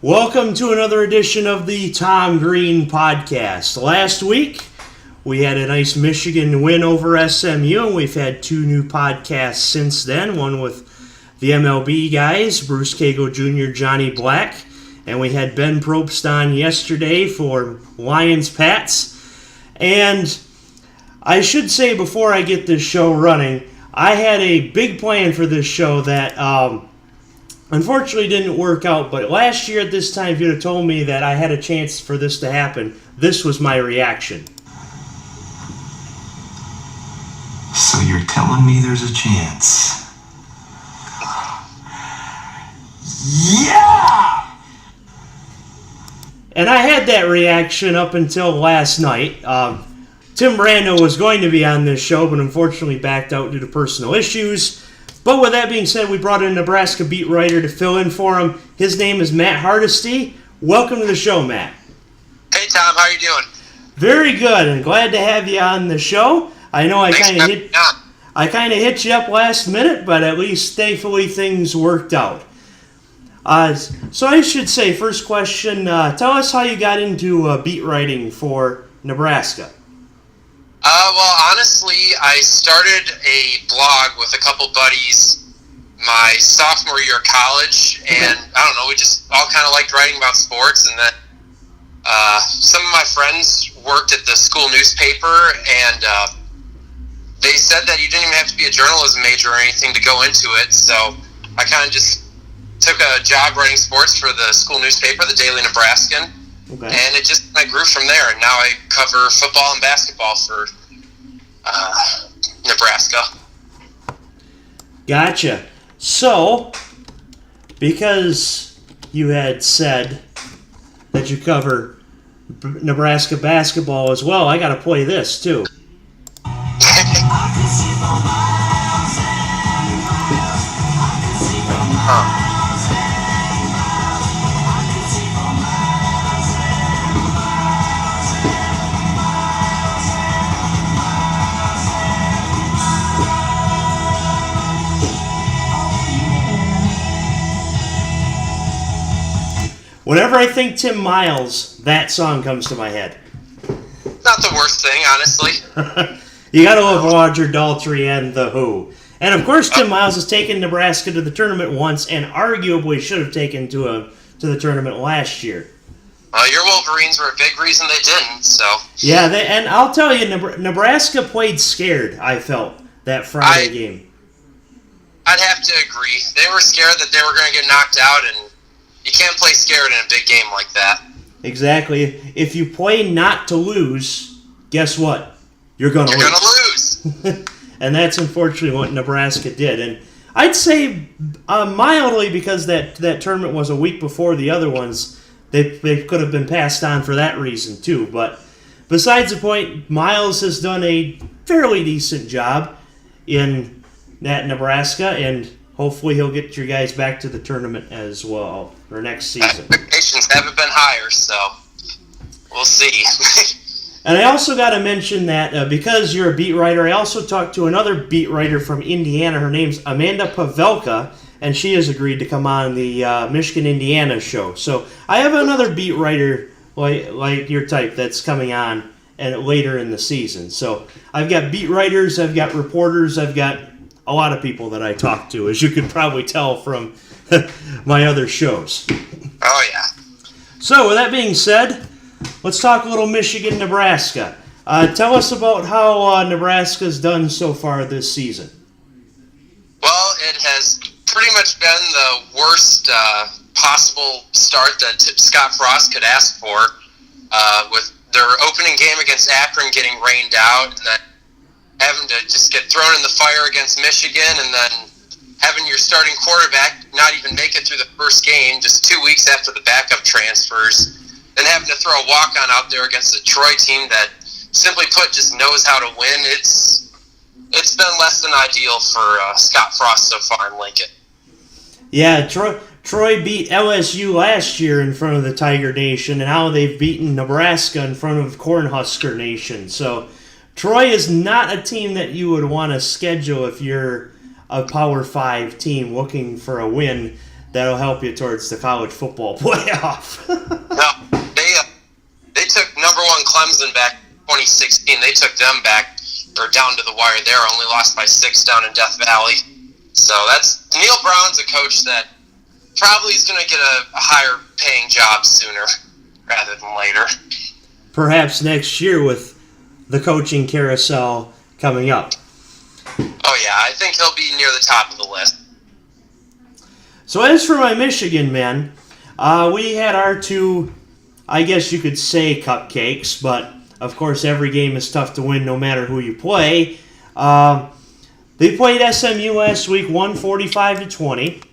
Welcome to another edition of the Tom Green Podcast. Last week, we had a nice Michigan win over SMU, and we've had two new podcasts since then. One with the MLB guys, Bruce Cago Jr., Johnny Black, and we had Ben Probst on yesterday for Lions Pats. And I should say before I get this show running, I had a big plan for this show that unfortunately didn't work out, but last year at this time, if you'd have told me that I had a chance for this to happen, this was my reaction. So you're telling me there's a chance? Yeah! And I had that reaction up until last night. Tim Brando was going to be on this show, but unfortunately backed out due to personal issues. But with that being said, we brought in a Nebraska Beat Writer to fill in for him. His name is Matt Hardesty. Welcome to the show, Matt. Hey, Tom. How are you doing? Very good, and glad to have you on the show. I know I kind of hit you up last minute, but at least thankfully things worked out. So I should say, first question, tell us how you got into beat writing for Nebraska. Well, honestly, I started a blog with a couple buddies my sophomore year of college, and I don't know, we just all kind of liked writing about sports, and then some of my friends worked at the school newspaper, and they said that you didn't even have to be a journalism major or anything to go into it, so I kind of just took a job writing sports for the school newspaper, the Daily Nebraskan, and it just grew from there, and now I cover football and basketball for Nebraska. Gotcha. So, because you had said that you cover Nebraska basketball as well, I got to play this too. Whenever I think Tim Miles, that song comes to my head. Not the worst thing, honestly. You gotta love Roger Daltrey and The Who. And of course, Tim Miles has taken Nebraska to the tournament once, and arguably should have taken to the tournament last year. Your Wolverines were a big reason they didn't, so... Yeah, and I'll tell you, Nebraska played scared, I felt, that Friday game. I'd have to agree. They were scared that they were going to get knocked out, and you can't play scared in a big game like that. Exactly. If you play not to lose, guess what? You're going to lose. And that's unfortunately what Nebraska did. And I'd say mildly, because that tournament was a week before the other ones, they could have been passed on for that reason too. But besides the point, Miles has done a fairly decent job in that Nebraska, and hopefully he'll get your guys back to the tournament as well for next season. Expectations haven't been higher, so we'll see. And I also got to mention that because you're a beat writer, I also talked to another beat writer from Indiana. Her name's Amanda Pavelka, and she has agreed to come on the Michigan-Indiana show. So I have another beat writer like your type that's coming on and later in the season. So I've got beat writers, I've got reporters, I've got a lot of people that I talk to, as you can probably tell from my other shows. Oh, yeah. So, with that being said, let's talk a little Michigan-Nebraska. Tell us about how Nebraska's done so far this season. Well, it has pretty much been the worst possible start that Scott Frost could ask for, with their opening game against Akron getting rained out, and then having to just get thrown in the fire against Michigan, and then having your starting quarterback not even make it through the first game just 2 weeks after the backup transfers, then having to throw a walk-on out there against a Troy team that, simply put, just knows how to win. It's been less than ideal for Scott Frost so far in Lincoln. Yeah, Troy beat LSU last year in front of the Tiger Nation, and now they've beaten Nebraska in front of Cornhusker Nation. So Troy is not a team that you would want to schedule if you're a Power 5 team looking for a win. that'll help you towards the college football playoff. No, they took number 1 Clemson back in 2016. They took them back, or down to the wire there, only lost by 6 down in Death Valley. So Neil Brown's a coach that probably is going to get a higher paying job sooner rather than later. Perhaps next year with the coaching carousel coming up. Oh yeah, I think he'll be near the top of the list. So as for my Michigan men, we had our 2, I guess you could say, cupcakes, but of course every game is tough to win no matter who you play. They played SMU last week, 145-20.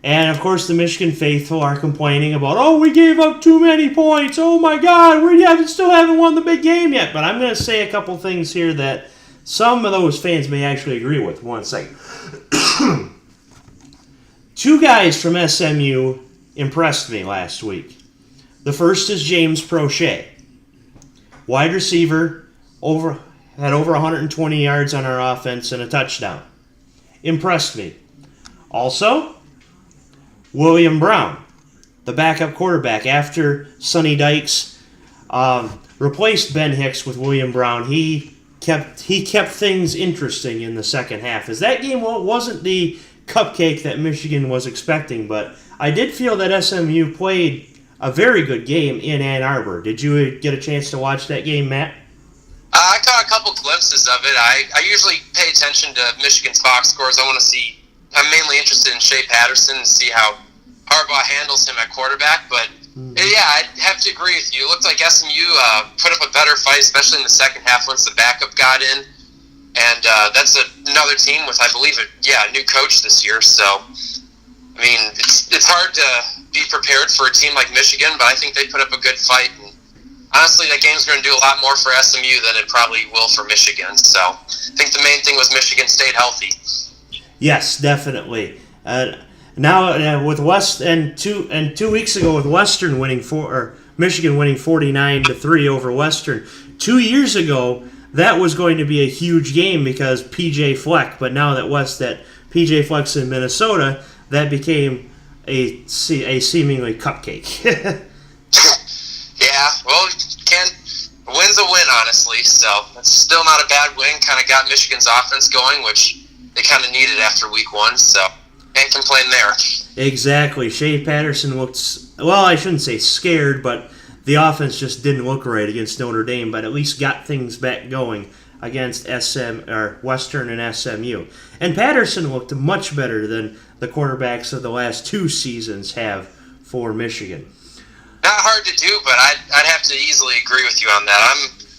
And, of course, the Michigan faithful are complaining about, oh, we gave up too many points. Oh, my God, we still haven't won the big game yet. But I'm going to say a couple things here that some of those fans may actually agree with. One second. 2 guys from SMU impressed me last week. The first is James Prochet. Wide receiver, had over 120 yards on our offense and a touchdown. Impressed me. Also, William Brown, the backup quarterback. After Sonny Dykes replaced Ben Hicks with William Brown, he kept things interesting in the second half. As that game wasn't the cupcake that Michigan was expecting, but I did feel that SMU played a very good game in Ann Arbor. Did you get a chance to watch that game, Matt? I caught a couple glimpses of it. I usually pay attention to Michigan's box scores. I'm mainly interested in Shea Patterson and see how Harbaugh handles him at quarterback. But, yeah, I'd have to agree with you. It looked like SMU put up a better fight, especially in the second half once the backup got in. And that's another team with, I believe, a new coach this year. So, I mean, it's hard to be prepared for a team like Michigan, but I think they put up a good fight. And honestly, that game's going to do a lot more for SMU than it probably will for Michigan. So I think the main thing was Michigan stayed healthy. Yes, definitely. Now with West and 2 weeks ago with Western winning Michigan winning 49-3 over Western. 2 years ago, that was going to be a huge game because PJ Fleck. But now that PJ Fleck's in Minnesota, that became a seemingly cupcake. Yeah, well, a win's a win, honestly. So it's still not a bad win. Kind of got Michigan's offense going, which they kind of needed after week 1. So can't complain there. Exactly. Shea Patterson looked, well, I shouldn't say scared, but the offense just didn't look right against Notre Dame, but at least got things back going against Western and SMU. And Patterson looked much better than the quarterbacks of the last 2 seasons have for Michigan. Not hard to do, but I'd have to easily agree with you on that.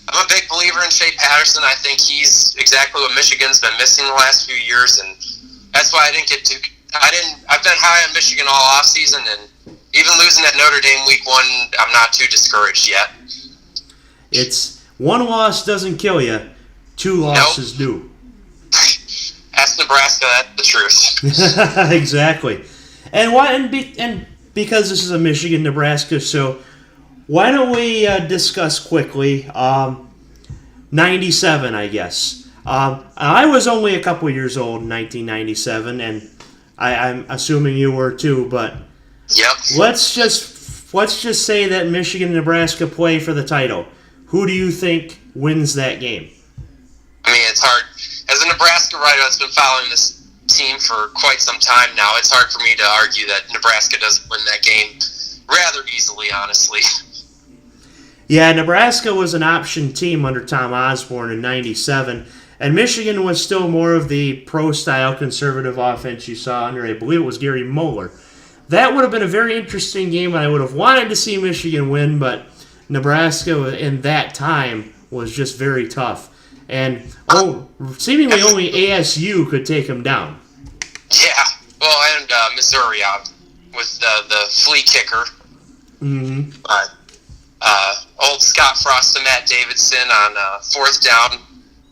I'm a big believer in Shea Patterson. I think he's exactly what Michigan's been missing the last few years, and that's why I've been high on Michigan all offseason, and even losing at Notre Dame week 1, I'm not too discouraged yet. It's 1 loss doesn't kill you, 2 losses do. Ask Nebraska, that's the truth. Exactly. And because this is a Michigan-Nebraska, so why don't we discuss quickly 97, I guess. I was only a couple years old in 1997, and I'm assuming you were too, but yep. Let's just say that Michigan and Nebraska play for the title. Who do you think wins that game? I mean, it's hard. As a Nebraska writer that's been following this team for quite some time now, it's hard for me to argue that Nebraska doesn't win that game rather easily, honestly. Yeah, Nebraska was an option team under Tom Osborne in 97, and Michigan was still more of the pro-style conservative offense you saw under, I believe it was Gary Moeller. That would have been a very interesting game, and I would have wanted to see Michigan win, but Nebraska in that time was just very tough. And seemingly only ASU could take them down. Yeah, well, and Missouri with the flea kicker. Mm-hmm. Old Scott Frost and Matt Davidson on 4th down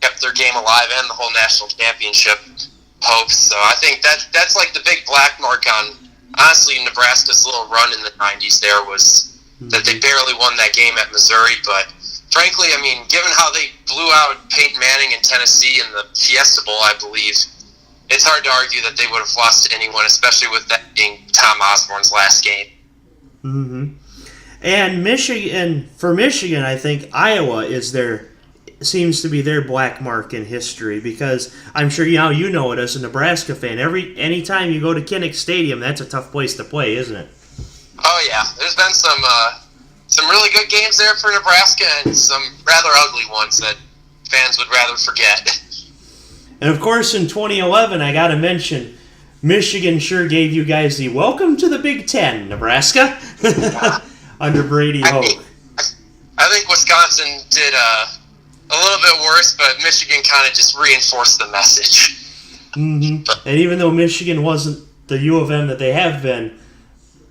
kept their game alive and the whole national championship hopes. So I think that's like the big black mark on, honestly, Nebraska's little run in the 90s there was that they barely won that game at Missouri. But frankly, I mean, given how they blew out Peyton Manning in Tennessee in the Fiesta Bowl, I believe, it's hard to argue that they would have lost to anyone, especially with that being Tom Osborne's last game. Mm-hmm. And for Michigan, I think Iowa seems to be their black mark in history, because I'm sure you know it as a Nebraska fan. Anytime you go to Kinnick Stadium, that's a tough place to play, isn't it? Oh yeah, there's been some really good games there for Nebraska, and some rather ugly ones that fans would rather forget. And of course, in 2011, I got to mention, Michigan sure gave you guys the welcome to the Big Ten, Nebraska, under Brady Hoke. I think Wisconsin did a little bit worse, but Michigan kind of just reinforced the message. Mm-hmm. And even though Michigan wasn't the U of M that they have been,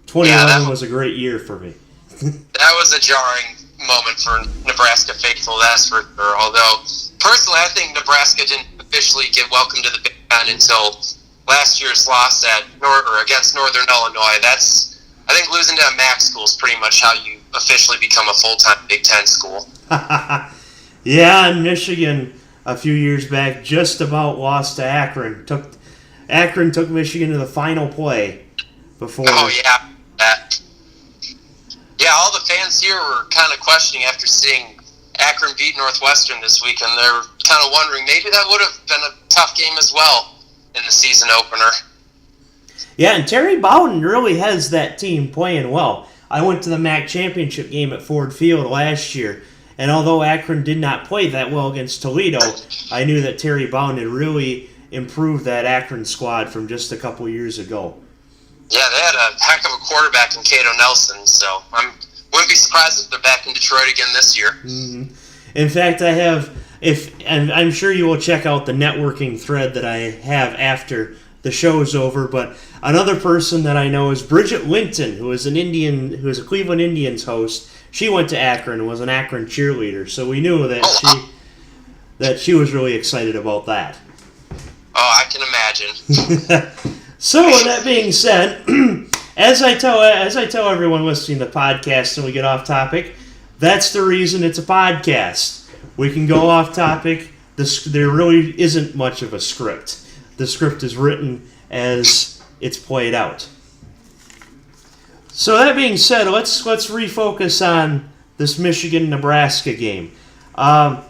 2011 was a great year for me. That was a jarring moment for Nebraska faithful, that's for sure. Although, personally, I think Nebraska didn't officially get welcomed to the Big Ten until last year's loss against Northern Illinois. I think losing to a MAC school is pretty much how you officially become a full-time Big Ten school. Yeah, and Michigan a few years back just about lost to Akron. Akron took Michigan to the final play before. Oh yeah, that. Yeah, all the fans here were kind of questioning after seeing Akron beat Northwestern this week, and they're kind of wondering maybe that would have been a tough game as well in the season opener. Yeah, and Terry Bowden really has that team playing well. I went to the MAC championship game at Ford Field last year, and although Akron did not play that well against Toledo, I knew that Terry Bowden had really improved that Akron squad from just a couple years ago. Yeah, they had a heck of a quarterback in Cato Nelson, so I wouldn't be surprised if they're back in Detroit again this year. Mm-hmm. In fact, and I'm sure you will check out the networking thread that I have after the show's over, but another person that I know is Bridget Linton, who is a Cleveland Indians host. She went to Akron and was an Akron cheerleader, so we knew that she was really excited about that. Oh, I can imagine. So, with that being said, as I tell everyone listening to the podcast and we get off topic, that's the reason it's a podcast. We can go off topic. There really isn't much of a script. The script is written as it's played out. So that being said, let's refocus on this Michigan-Nebraska game. Of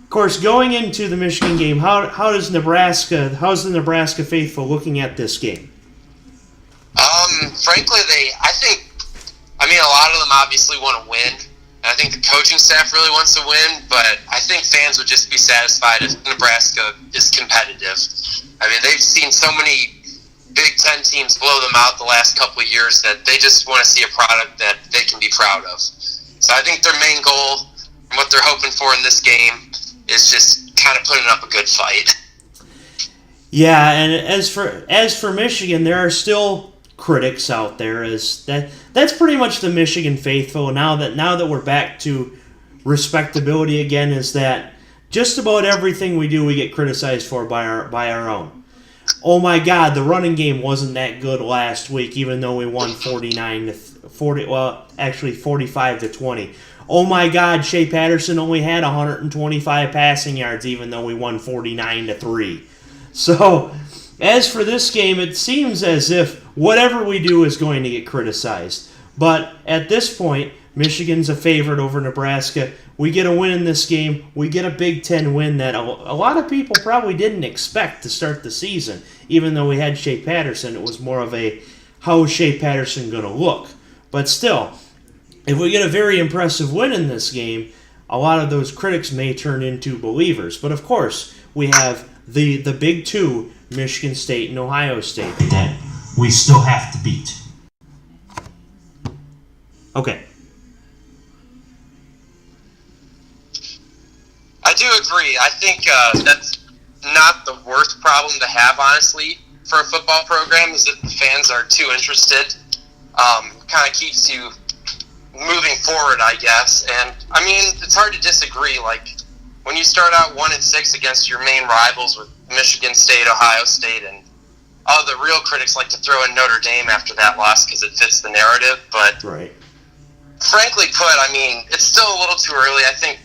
course, going into the Michigan game, how's the Nebraska faithful looking at this game? Frankly, a lot of them obviously want to win. And I think the coaching staff really wants to win, but I think fans would just be satisfied if Nebraska is competitive. I mean, they've seen so many Big Ten teams blow them out the last couple of years that they just want to see a product that they can be proud of. So I think their main goal and what they're hoping for in this game is just kind of putting up a good fight. Yeah, and as for Michigan, there are still critics out there. That's pretty much the Michigan faithful. Now that we're back to respectability again, is that just about everything we do we get criticized for by our own. Oh my God, the running game wasn't that good last week, even though we won 45-20. Oh my God, Shea Patterson only had 125 passing yards, even though we won 49-3. So, as for this game, it seems as if whatever we do is going to get criticized. But at this point, Michigan's a favorite over Nebraska. We get a win in this game. We get a Big Ten win that a lot of people probably didn't expect to start the season. Even though we had Shea Patterson, it was more of a, how is Shea Patterson going to look? But still, if we get a very impressive win in this game, a lot of those critics may turn into believers. But of course, we have the big two, Michigan State and Ohio State, that we still have to beat. Okay. I do agree. I think that's not the worst problem to have, honestly, for a football program, is that the fans are too interested. Kind of keeps you moving forward, I guess. And, I mean, it's hard to disagree. Like, when you start out 1-6 against your main rivals with Michigan State, Ohio State, and the real critics like to throw in Notre Dame after that loss because it fits the narrative. But right. Frankly put, I mean, it's still a little too early. I think,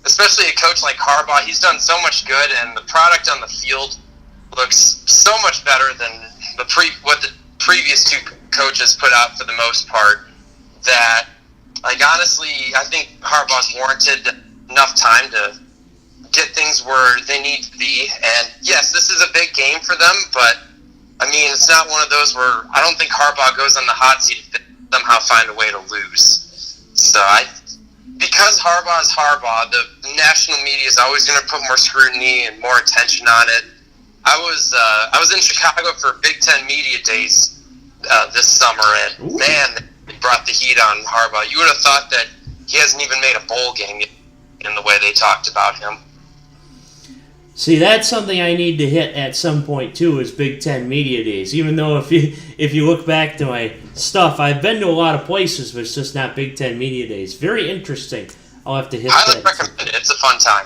especially a coach like Harbaugh, he's done so much good, and the product on the field looks so much better than what the previous two coaches put out for the most part. That, like, honestly, I think Harbaugh's warranted enough time to get things where they need to be. And yes, this is a big game for them, but I mean, it's not one of those where I don't think Harbaugh goes on the hot seat if they somehow find a way to lose. So because Harbaugh is Harbaugh, the national media is always going to put more scrutiny and more attention on it. I was in Chicago for Big Ten Media Days this summer, and Ooh. Man, they brought the heat on Harbaugh. You would have thought that he hasn't even made a bowl game yet in the way they talked about him. See, that's something I need to hit at some point too, is Big Ten Media Days. Even though if you look back to my stuff, I've been to a lot of places, but it's just not Big Ten Media Days. Very interesting. I'll have to hit Highly that. recommend it. It's a fun time.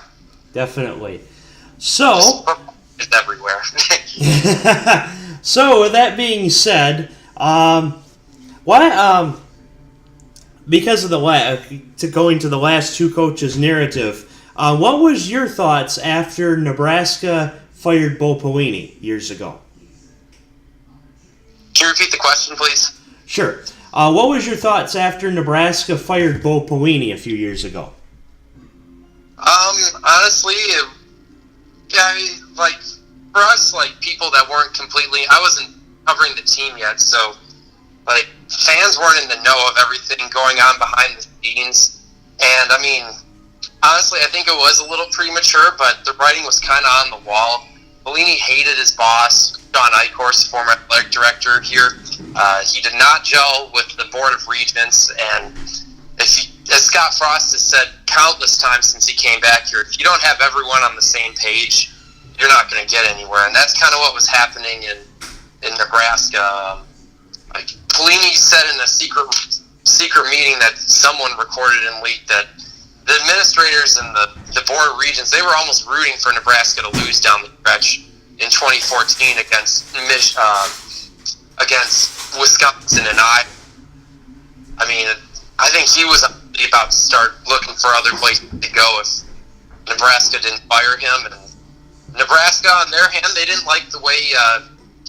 Definitely. So, It's everywhere. so with that being said, because of going to the last two coaches' narrative. What was your thoughts after Nebraska fired Bo Pelini years ago? Can you repeat the question, please? Sure. What was your thoughts after Nebraska fired Bo Pelini a few years ago? Honestly, like, for us, like, people that weren't I wasn't covering the team yet, so, like, fans weren't in the know of everything going on behind the scenes, and, I mean, honestly, I think it was a little premature, but the writing was kind of on the wall. Pelini hated his boss, John Eichhorst, former athletic director here. He did not gel with the Board of Regents, and as Scott Frost has said countless times since he came back here, if you don't have everyone on the same page, you're not going to get anywhere. And that's kind of what was happening in Nebraska. Like, Pelini said in a secret meeting that someone recorded and leaked that the administrators and the Board of Regents, they were almost rooting for Nebraska to lose down the stretch in 2014 against Wisconsin and Iowa. I mean, I think he was about to start looking for other places to go if Nebraska didn't fire him. And Nebraska, on their hand, they didn't like the way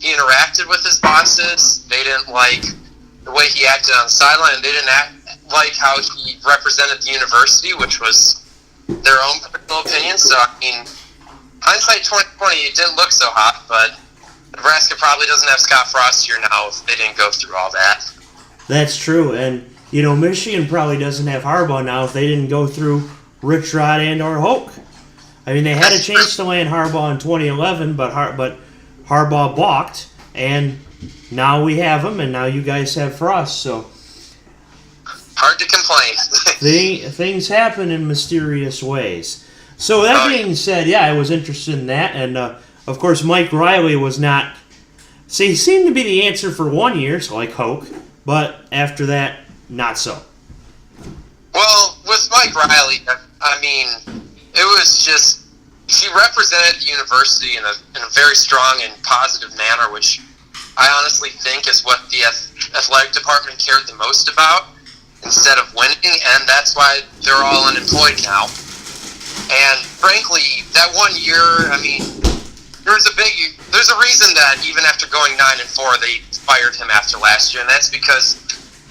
he interacted with his bosses. They didn't like the way he acted on the sideline. They didn't like how he represented the university, which was their own personal opinion. So, I mean, hindsight 2020, it didn't look so hot, but Nebraska probably doesn't have Scott Frost here now if they didn't go through all that. That's true, and, you know, Michigan probably doesn't have Harbaugh now if they didn't go through Rich Rod and or Hoke. I mean, they had a chance to land Harbaugh in 2011, but Harbaugh balked, and now we have him, and now you guys have Frost, so hard to complain. Things happen in mysterious ways. So that being said, yeah, I was interested in that, and of course Mike Riley was not. See, he seemed to be the answer for 1 year, so like Hoke, but after that, not so. Well, with Mike Riley, I mean, it was just he represented the university in a very strong and positive manner, which I honestly think is what the athletic department cared the most about, instead of winning, and that's why they're all unemployed now. And frankly, that 1 year, I mean, there's a reason that even after going 9-4, they fired him after last year, and that's because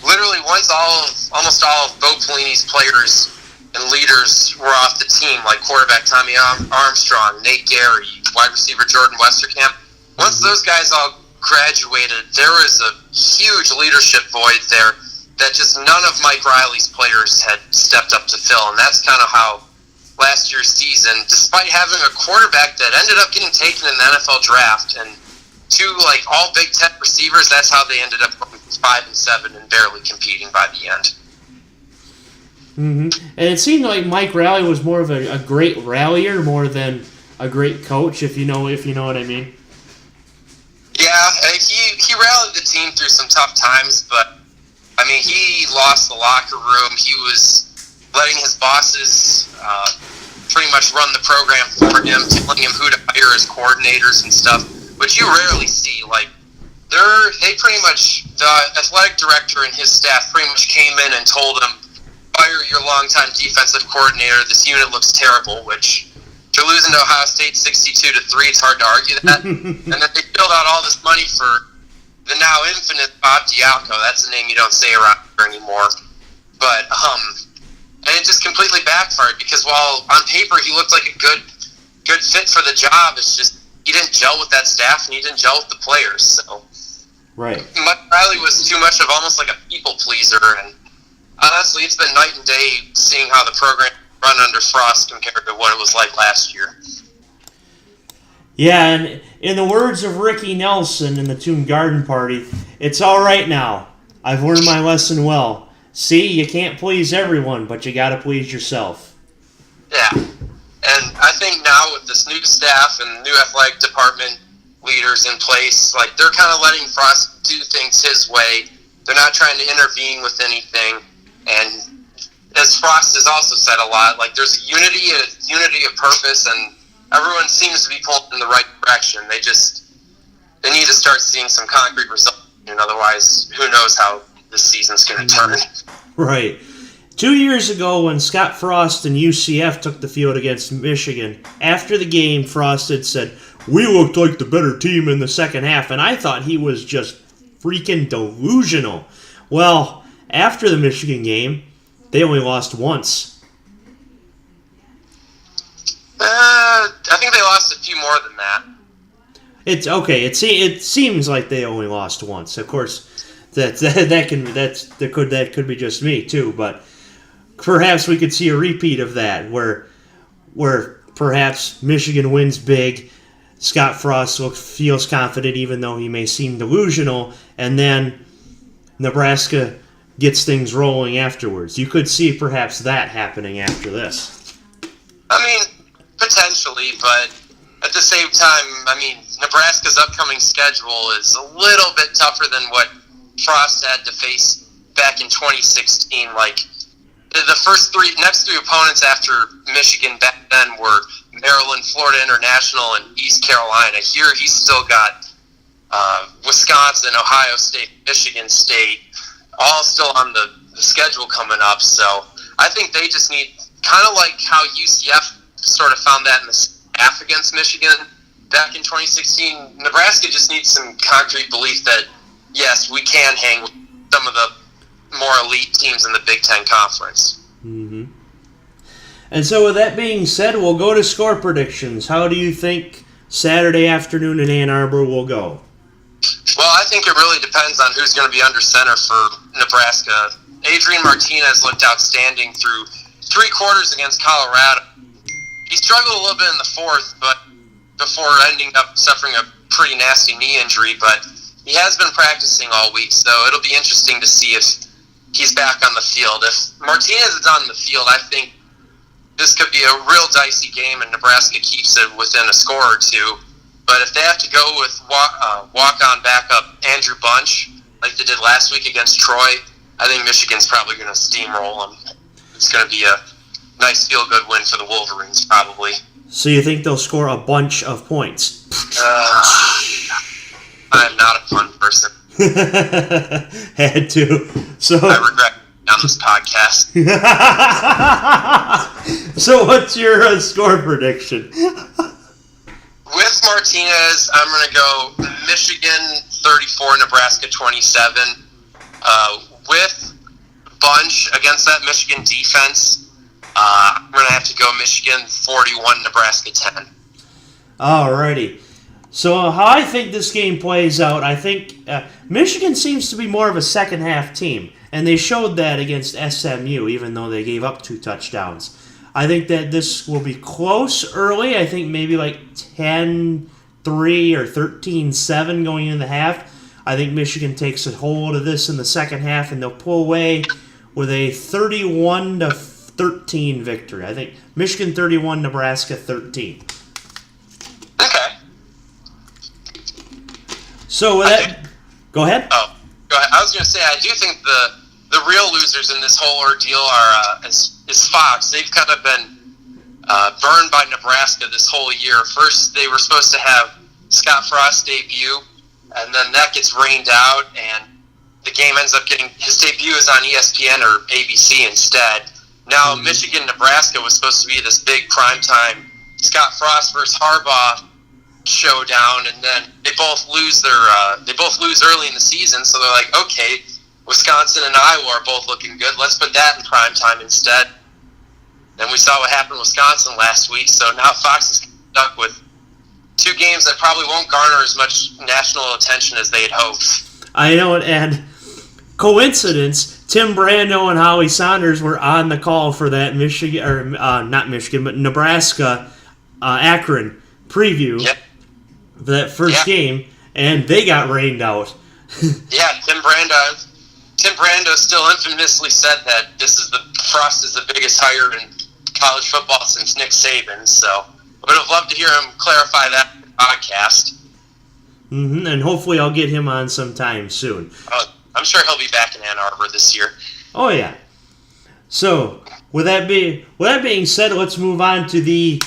literally once almost all of Bo Pelini's players and leaders were off the team, like quarterback Tommy Armstrong, Nate Gary, wide receiver Jordan Westerkamp, once those guys all graduated, there was a huge leadership void there that just none of Mike Riley's players had stepped up to fill, and that's kind of how last year's season, despite having a quarterback that ended up getting taken in the NFL draft and two like all Big Ten receivers, that's how they ended up going 5-7 and barely competing by the end. Mm-hmm. And it seemed like Mike Riley was more of a great rallier more than a great coach, if you know what I mean. Yeah, he rallied the team through some tough times, but I mean, he lost the locker room. He was letting his bosses pretty much run the program for him, telling him who to hire as coordinators and stuff, which you rarely see. Like, they pretty much, the athletic director and his staff pretty much came in and told him, fire your longtime defensive coordinator, this unit looks terrible, which They're losing to Ohio State 62-3. It's hard to argue that. And then they filled out all this money for the now infinite Bob Dialco. That's a name you don't say around here anymore. But and it just completely backfired because while on paper he looked like a good fit for the job, it's just he didn't gel with that staff and he didn't gel with the players. So right, Riley was too much of almost like a people pleaser. And honestly, it's been night and day seeing how the program run under Frost compared to what it was like last year. Yeah, and in the words of Ricky Nelson in the tune Garden Party, it's all right now. I've learned my lesson well. See, you can't please everyone, but you got to please yourself. Yeah, and I think now with this new staff and new athletic department leaders in place, like they're kind of letting Frost do things his way. They're not trying to intervene with anything, and as Frost has also said a lot, like there's a unity of purpose, and everyone seems to be pulling in the right direction. They need to start seeing some concrete results, and otherwise, who knows how this season's going to turn. Right. 2 years ago, when Scott Frost and UCF took the field against Michigan, after the game, Frost had said, "We looked like the better team in the second half," and I thought he was just freaking delusional. Well, after the Michigan game, they only lost once. I think they lost a few more than that. It's okay. It seems like they only lost once. Of course, that could be just me too. But perhaps we could see a repeat of that, where perhaps Michigan wins big. Scott Frost feels confident, even though he may seem delusional, and then Nebraska gets things rolling afterwards. You could see perhaps that happening after this. I mean, potentially, but at the same time, I mean, Nebraska's upcoming schedule is a little bit tougher than what Frost had to face back in 2016. Like, the next three opponents after Michigan back then were Maryland, Florida International, and East Carolina. Here, he's still got Wisconsin, Ohio State, Michigan State, all still on the schedule coming up. So I think they just need, kind of like how UCF sort of found that in the half against Michigan back in 2016, Nebraska just needs some concrete belief that, yes, we can hang with some of the more elite teams in the Big Ten Conference. Mm-hmm. And so with that being said, we'll go to score predictions. How do you think Saturday afternoon in Ann Arbor will go? Well, I think it really depends on who's going to be under center for Nebraska. Adrian Martinez looked outstanding through 3 quarters against Colorado. He struggled a little bit in the fourth, but before ending up suffering a pretty nasty knee injury. But he has been practicing all week, so it'll be interesting to see if he's back on the field. If Martinez is on the field, I think this could be a real dicey game, and Nebraska keeps it within a score or two. But if they have to go with walk-on backup Andrew Bunch, like they did last week against Troy, I think Michigan's probably going to steamroll them. It's going to be a nice feel-good win for the Wolverines, probably. So you think they'll score a bunch of points? I'm not a fun person. Had to. So I regret on this podcast. So what's your score prediction? With Martinez, I'm going to go Michigan 34, Nebraska 27. With Bunch against that Michigan defense, I'm going to have to go Michigan 41, Nebraska 10. Alrighty. So how I think this game plays out, I think Michigan seems to be more of a second half team, and they showed that against SMU, even though they gave up 2 touchdowns. I think that this will be close early. I think maybe like 10-3 or 13-7 going into the half. I think Michigan takes a hold of this in the second half, and they'll pull away with a 31-13 victory. I think Michigan 31, Nebraska 13. Okay. So with that, go ahead. Oh, go ahead. I was going to say, I do think the real losers in this whole ordeal are is Fox. They've kind of been burned by Nebraska this whole year. First, they were supposed to have Scott Frost's debut, and then that gets rained out, and the game ends up getting his debut is on ESPN or ABC instead. Now, Michigan-Nebraska was supposed to be this big primetime Scott Frost versus Harbaugh showdown, and then they both lose early in the season. So they're like, okay, Wisconsin and Iowa are both looking good. Let's put that in prime time instead. Then we saw what happened in Wisconsin last week. So now Fox is stuck with two games that probably won't garner as much national attention as they'd hoped. I know it, and coincidence, Tim Brando and Holly Saunders were on the call for that Nebraska Akron preview for that first game, and they got rained out. Yeah, Tim Brando still infamously said that Frost is the biggest hire in college football since Nick Saban, so I would have loved to hear him clarify that in the podcast. And hopefully I'll get him on sometime soon. I'm sure he'll be back in Ann Arbor this year. Oh, yeah. So, with that being said, let's move on to the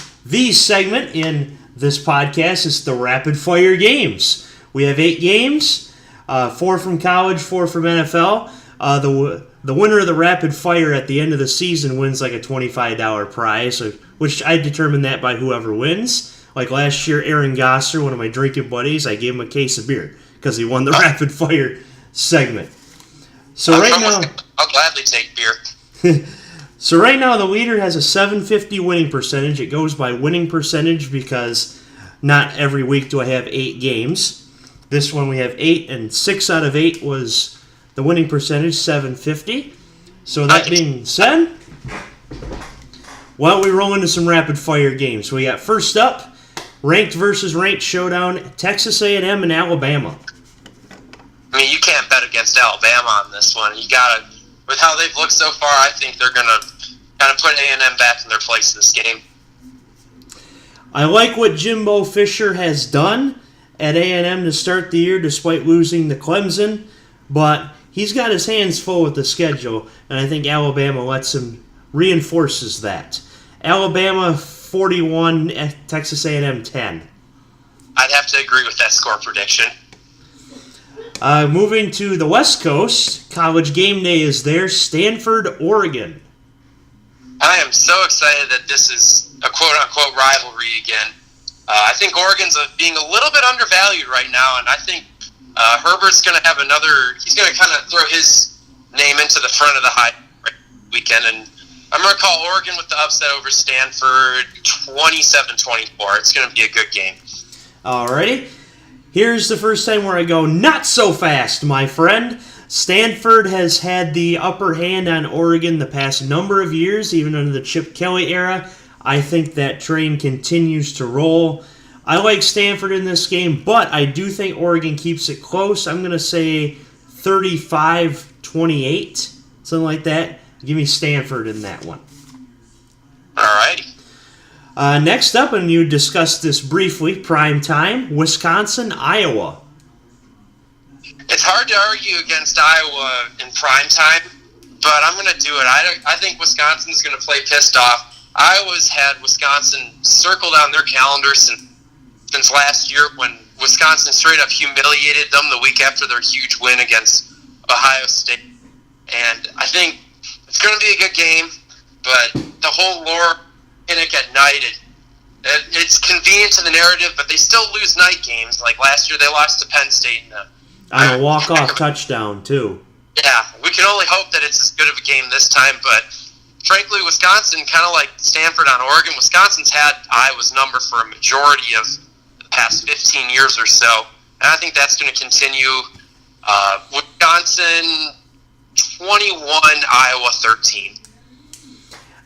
segment in this podcast. It's the Rapid Fire Games. We have 8 games, 4 from college, 4 from NFL. The winner of the Rapid Fire at the end of the season wins like a $25 prize, which I determine that by whoever wins. Like last year, Aaron Gosser, one of my drinking buddies, I gave him a case of beer because he won the Rapid Fire segment. So I'll gladly take beer. So right now, the leader has a 750 winning percentage. It goes by winning percentage because not every week do I have 8 games. This one we have 8, and 6 out of 8 was the winning percentage, 750. So that being said, why don't we roll into some rapid fire games? We got first up, ranked versus ranked showdown, Texas A&M and Alabama. I mean, you can't bet against Alabama on this one. You gotta, with how they've looked so far, I think they're gonna kind of put A&M back in their place in this game. I like what Jimbo Fisher has done at A&M to start the year, despite losing to Clemson, but he's got his hands full with the schedule, and I think Alabama reinforces that. Alabama 41, Texas A&M 10. I'd have to agree with that score prediction. Moving to the West Coast, College Game Day is there. Stanford, Oregon. I am so excited that this is a quote-unquote rivalry again. I think Oregon's being a little bit undervalued right now, and I think Herbert's going to have he's going to kind of throw his name into the front of the high weekend, and I'm going to call Oregon with the upset over Stanford 27-24. It's going to be a good game. Alrighty. Here's the first time where I go, not so fast, my friend. Stanford has had the upper hand on Oregon the past number of years, even under the Chip Kelly era. I think that train continues to roll. I like Stanford in this game, but I do think Oregon keeps it close. I'm going to say 35-28, something like that. Give me Stanford in that one. All right. Next up, and you discussed this briefly, prime time, Wisconsin, Iowa. It's hard to argue against Iowa in prime time, but I'm going to do it. I think Wisconsin's going to play pissed off. Iowa's had Wisconsin circled on their calendar since last year when Wisconsin straight up humiliated them the week after their huge win against Ohio State. And I think it's going to be a good game, but the whole Laura Pinnock at night, it's convenient to the narrative, but they still lose night games. Like last year, they lost to Penn State. On a walk-off touchdown, too. Yeah, we can only hope that it's as good of a game this time, but frankly, Wisconsin, kind of like Stanford on Oregon, Wisconsin's had Iowa's number for a majority of the past 15 years or so, and I think that's going to continue. Wisconsin 21, Iowa 13.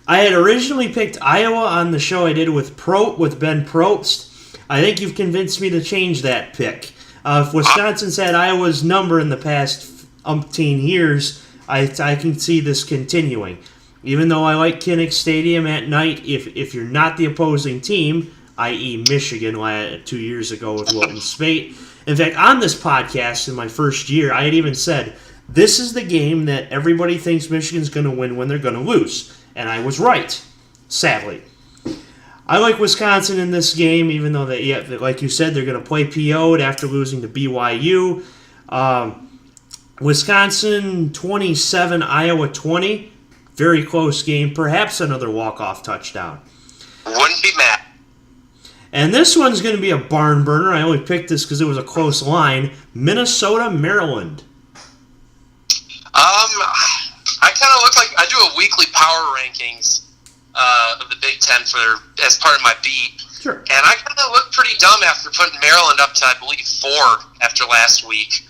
I had originally picked Iowa on the show I did with Ben Probst. I think you've convinced me to change that pick. If Wisconsin's had Iowa's number in the past umpteen years, I can see this continuing. Even though I like Kinnick Stadium at night, if you're not the opposing team, i.e. Michigan 2 years ago with Wilton Spate. In fact, on this podcast in my first year, I had even said, this is the game that everybody thinks Michigan's going to win when they're going to lose. And I was right, sadly. I like Wisconsin in this game, even though, like you said, they're going to play PO'd after losing to BYU. Wisconsin 27, Iowa 20. Very close game. Perhaps another walk-off touchdown. Wouldn't be mad. And this one's going to be a barn burner. I only picked this because it was a close line. Minnesota, Maryland. I kind of look like I do a weekly power rankings of the Big Ten as part of my beat. Sure. And I kind of look pretty dumb after putting Maryland up to, I believe, 4 after last week.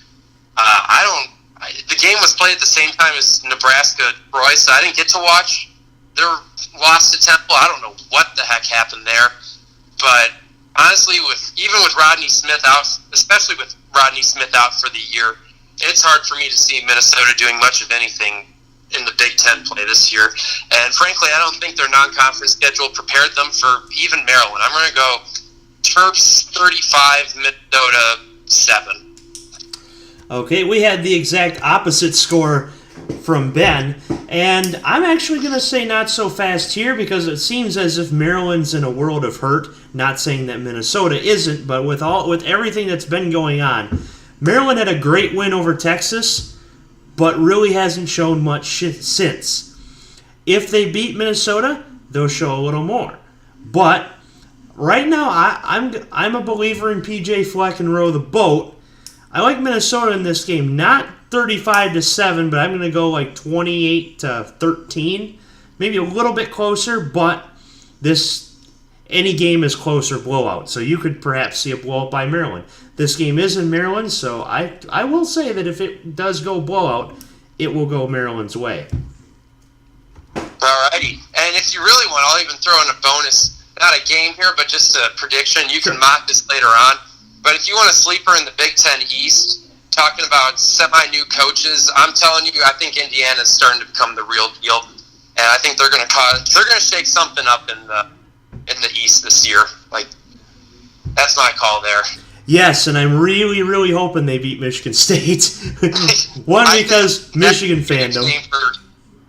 The game was played at the same time as Nebraska-Troy, so I didn't get to watch their loss to Temple. I don't know what the heck happened there. But honestly, even with Rodney Smith out, especially with Rodney Smith out for the year, it's hard for me to see Minnesota doing much of anything in the Big Ten play this year. And frankly, I don't think their non-conference schedule prepared them for even Maryland. I'm going to go Terps 35, Minnesota 7. Okay, we had the exact opposite score from Ben, and I'm actually going to say not so fast here because it seems as if Maryland's in a world of hurt. Not saying that Minnesota isn't, but with everything that's been going on, Maryland had a great win over Texas, but really hasn't shown much since. If they beat Minnesota, they'll show a little more. But right now, I'm a believer in PJ Fleck and row the boat. I like Minnesota in this game, not 35-7, but I'm going to go like 28-13, maybe a little bit closer. But any game is closer blowout, so you could perhaps see a blowout by Maryland. This game is in Maryland, so I will say that if it does go blowout, it will go Maryland's way. Alrighty, and if you really want, I'll even throw in a bonus, not a game here, but just a prediction. You can mock this later on. But if you want a sleeper in the Big Ten East, talking about semi-new coaches, I'm telling you, I think Indiana's starting to become the real deal, and I think they're going to shake something up in the East this year. Like, that's my call there. Yes, and I'm really, really hoping they beat Michigan State. One, because Michigan fandom.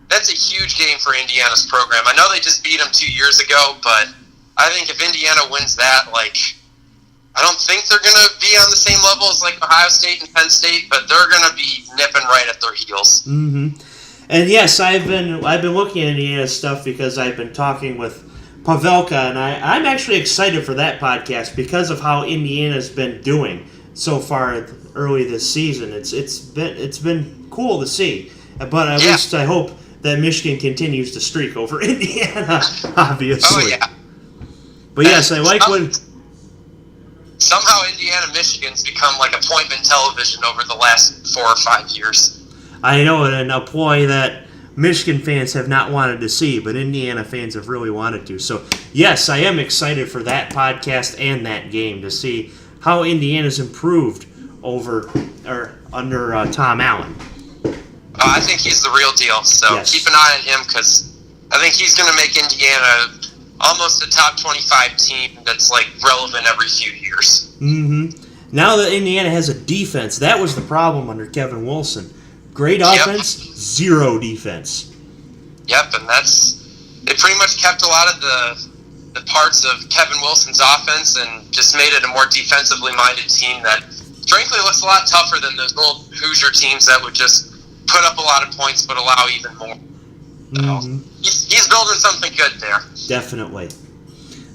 That's a huge game for Indiana's program. I know they just beat them 2 years ago, but I think if Indiana wins that, I don't think they're going to be on the same level as Ohio State and Penn State, but they're going to be nipping right at their heels. Mm-hmm. And yes, I've been looking at Indiana's stuff because I've been talking with Pavelka, and I'm actually excited for that podcast because of how Indiana's been doing so far early this season. It's been cool to see, but at least I hope that Michigan continues to streak over Indiana, obviously. Oh yeah. But yes, I like when. Somehow Indiana-Michigan's become appointment television over the last 4 or 5 years. I know, and a ploy that Michigan fans have not wanted to see, but Indiana fans have really wanted to. So, yes, I am excited for that podcast and that game to see how Indiana's improved under Tom Allen. I think he's the real deal, so Keep an eye on him because I think he's going to make Indiana almost a top 25 team that's relevant every few years. Mm-hmm. Now that Indiana has a defense, that was the problem under Kevin Wilson. Great offense, zero defense. Yep, and they pretty much kept a lot of the parts of Kevin Wilson's offense and just made it a more defensively minded team that frankly looks a lot tougher than those old Hoosier teams that would just put up a lot of points but allow even more. So he's building something good there. Definitely.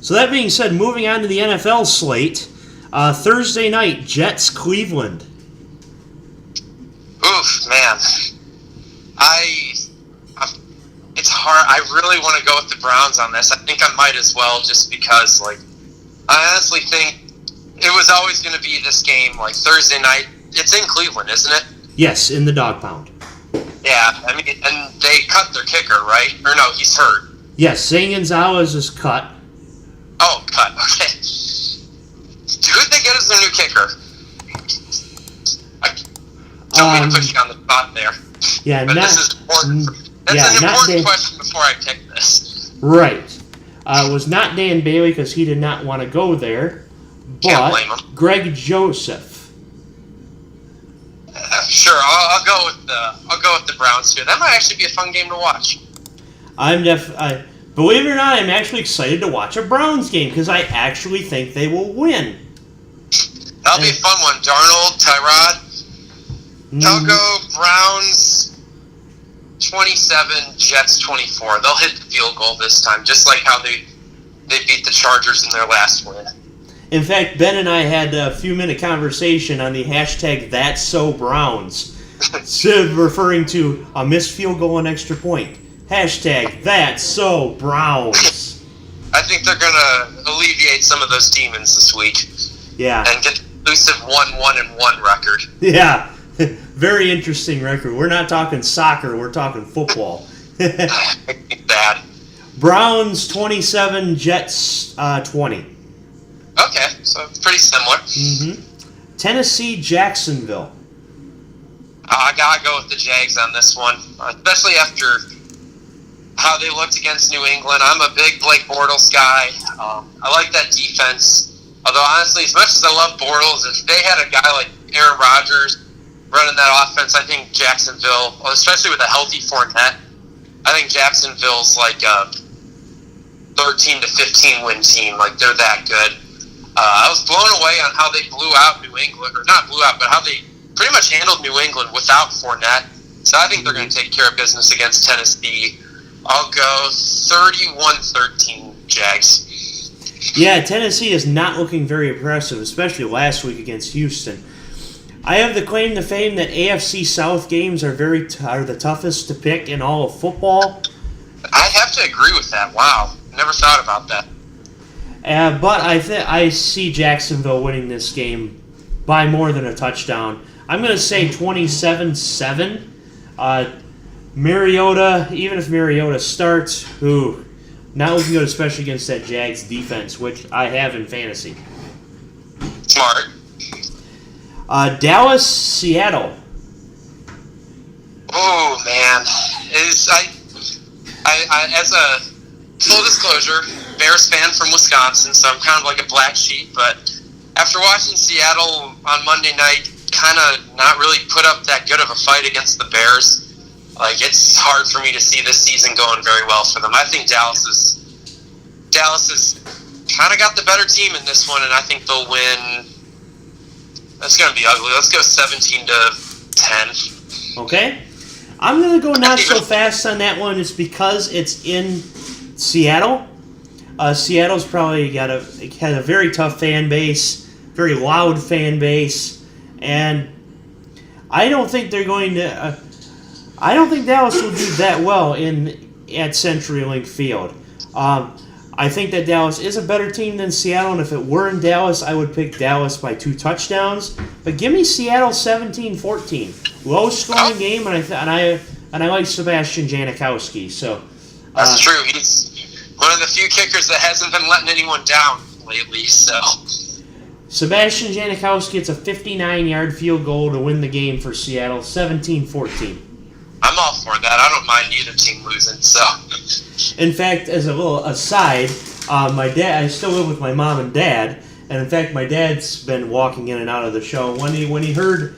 So that being said, moving on to the NFL slate, Thursday night, Jets, Cleveland. Oof, man. It's hard. I really want to go with the Browns on this. I think I might as well just because, I honestly think it was always going to be this game, Thursday night. It's in Cleveland, isn't it? Yes, in the dog pound. Yeah, I mean, and they cut their kicker, right? Or no, he's hurt. Yes, Zane Gonzalez is cut. Oh, cut. Okay. Who'd they get as their new kicker? Don't mean to put you on the spot there. Yeah, but this is important. That's an important question before I pick this. Right. It was not Dan Bailey because he did not want to go there. But can't blame him. Greg Joseph. Sure, I'll go with the Browns here. That might actually be a fun game to watch. Believe it or not, I'm actually excited to watch a Browns game because I actually think they will win. That'll be a fun one. Darnold, Tyrod. I'll go Browns 27, Jets 24. They'll hit the field goal this time, just like how they beat the Chargers in their last win. In fact, Ben and I had a few-minute conversation on the hashtag #That'sSoBrowns, referring to a missed field goal and extra point. Hashtag #That'sSoBrowns. I think they're going to alleviate some of those demons this week. Yeah. And get the elusive 1-1-1 record. Yeah. Very interesting record. We're not talking soccer. We're talking football. Bad. Browns 27, Jets 20. Okay, so it's pretty similar. Mm-hmm. Tennessee, Jacksonville. I gotta go with the Jags on this one, especially after how they looked against New England. I'm a big Blake Bortles guy. I like that defense. Although, honestly, as much as I love Bortles, if they had a guy like Aaron Rodgers running that offense, I think Jacksonville, especially with a healthy Fournette, I think Jacksonville's like a 13 to 15 win team. Like, they're that good. I was blown away on how they blew out New England, or not blew out, but how they pretty much handled New England without Fournette. So I think they're going to take care of business against Tennessee. I'll go 31-13 Jags. Yeah, Tennessee is not looking very impressive, especially last week against Houston. I have the claim to fame that AFC South games are are the toughest to pick in all of football. I have to agree with that. Wow, never thought about that. But I see Jacksonville winning this game by more than a touchdown. I'm going to say 27-7. Mariota, even if Mariota starts, not looking good, especially against that Jags defense, which I have in fantasy. Smart. Dallas, Seattle. Oh man, I as a full disclosure, Bears fan from Wisconsin, so I'm kind of like a black sheep. But after watching Seattle on Monday night, kind of not really put up that good of a fight against the Bears. Like, it's hard for me to see this season going very well for them. I think Dallas is kind of got the better team in this one, and I think they'll win. That's going to be ugly. Let's go 17-10. Okay. I'm going to go not so fast on that one. It's because it's in Seattle. Seattle's probably had a very tough fan base, very loud fan base, and I don't think they're going to. I don't think Dallas will do that well at CenturyLink Field. I think that Dallas is a better team than Seattle, and if it were in Dallas, I would pick Dallas by 2 touchdowns. But give me Seattle 17-14, low-scoring game, and I like Sebastian Janikowski. So that's true. He's one of the few kickers that hasn't been letting anyone down lately. So Sebastian Janikowski gets a 59-yard field goal to win the game for Seattle, 17-14. I'm all for that. I don't mind either team losing. So, in fact, as a little aside, my dad, I still live with my mom and dad, and in fact, my dad's been walking in and out of the show. When he heard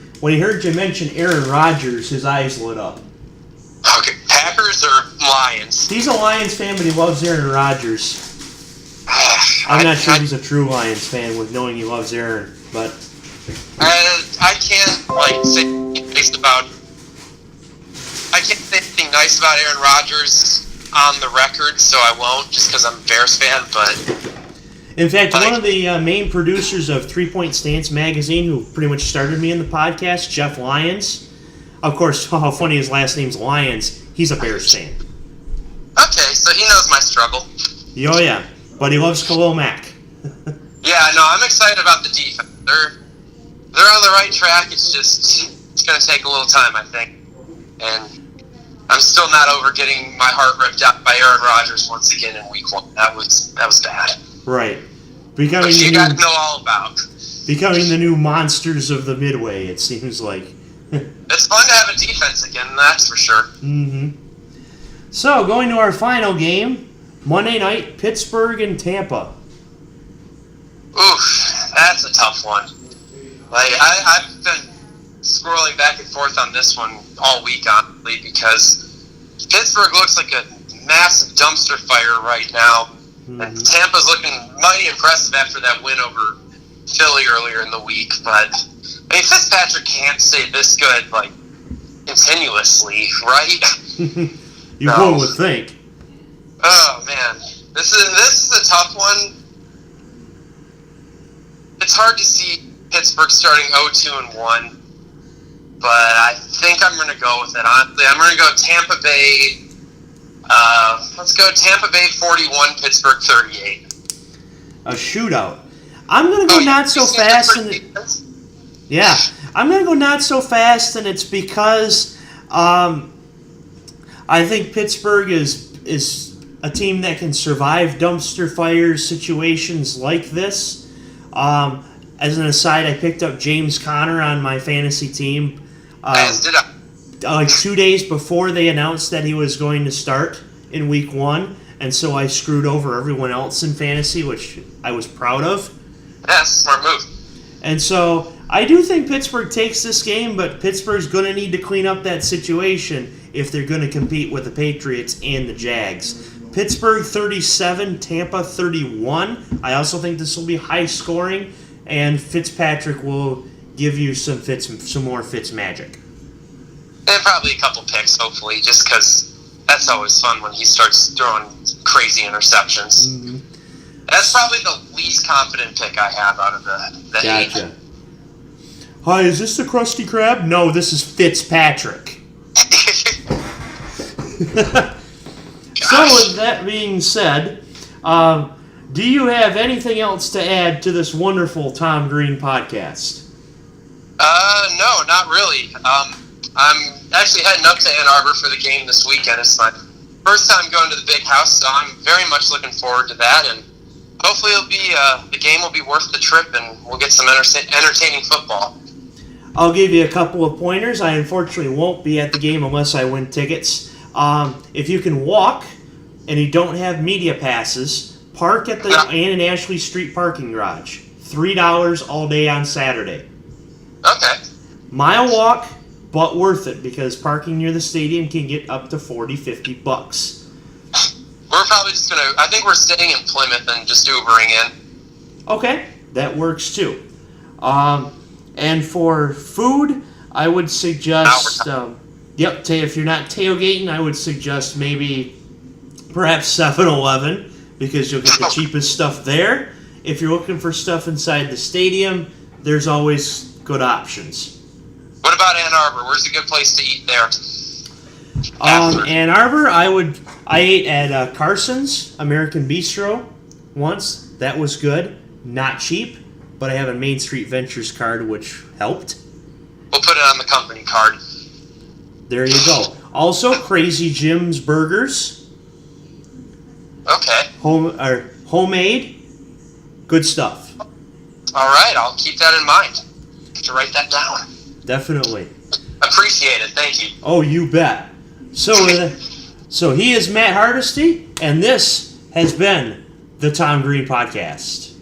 you mention Aaron Rodgers, his eyes lit up. Okay, Packers or Lions? He's a Lions fan, but he loves Aaron Rodgers. I'm not sure he's a true Lions fan with knowing he loves Aaron, but I can't say nice about. I can't say anything nice about Aaron Rodgers on the record, so I won't, just because I'm a Bears fan. But in fact, one of the main producers of 3 Point Stance magazine, who pretty much started me in the podcast, Jeff Lyons. Of course, how funny his last name's Lyons. He's a Bears fan. Okay, so he knows my struggle. Oh yeah, but he loves Khalil Mack. Yeah, no, I'm excited about the defense. They're on the right track. It's going to take a little time, I think. And I'm still not over getting my heart ripped out by Aaron Rodgers once again in Week 1. That was bad. Right. Which you guys know all about. Becoming the new monsters of the Midway, it seems like. It's fun to have a defense again, that's for sure. Mm-hmm. So, going to our final game, Monday night, Pittsburgh and Tampa. Oof, that's a tough one. Like, I've been scrolling back and forth on this one all week, honestly, because Pittsburgh looks like a massive dumpster fire right now, and Tampa's looking mighty impressive after that win over Philly earlier in the week. But I mean, Fitzpatrick can't stay this good like continuously, right? One would think. Oh man, this is a tough one. it's hard to see Pittsburgh starting 0-2-1, but I think I'm going to go with it. Honestly, I'm going to go Tampa Bay. Let's go Tampa Bay 41, Pittsburgh 38. A shootout. I'm going to go not so fast. I'm going to go not so fast, and it's because I think Pittsburgh is a team that can survive dumpster fire situations like this. As an aside, I picked up James Conner on my fantasy team. Like 2 days before they announced that he was going to start in week 1, and so I screwed over everyone else in fantasy, which I was proud of. Yeah, smart move. And so I do think Pittsburgh takes this game, but Pittsburgh's going to need to clean up that situation if they're going to compete with the Patriots and the Jags. Pittsburgh 37, Tampa 31. I also think this will be high scoring, and Fitzpatrick will give you some more Fitz magic. And probably a couple picks, hopefully, just because that's always fun when he starts throwing crazy interceptions. Mm-hmm. That's probably the least confident pick I have out of the Gotcha. 8. Hi, is this the Krusty Krab? No, this is Fitzpatrick. So with that being said, do you have anything else to add to this wonderful Tom Green podcast? No, not really. I'm actually heading up to Ann Arbor for the game this weekend. It's my first time going to the big house, so I'm very much looking forward to that. And hopefully, the game will be worth the trip, and we'll get some entertaining football. I'll give you a couple of pointers. I unfortunately won't be at the game unless I win tickets. If you can walk and you don't have media passes, park at the Ann and Ashley Street parking garage. $3 all day on Saturday. Okay. Mile walk, but worth it because parking near the stadium can get up to $40-50. We're probably just I think we're staying in Plymouth and just Ubering in. Okay, that works too. And for food, I would suggest, if you're not tailgating, I would suggest maybe perhaps 7-Eleven because you'll get the cheapest stuff there. If you're looking for stuff inside the stadium, there's always good options. What about Ann Arbor? Where's a good place to eat there? Ann Arbor, I ate at Carson's American Bistro once. That was good. Not cheap, but I have a Main Street Ventures card, which helped. We'll put it on the company card. There you go. Also, Crazy Jim's Burgers. Okay. Homemade. Good stuff. All right, I'll keep that in mind. To write that down. Definitely. Appreciate it. Thank you. Oh, you bet. So he is Matt Hardesty, and this has been the Tom Green Podcast.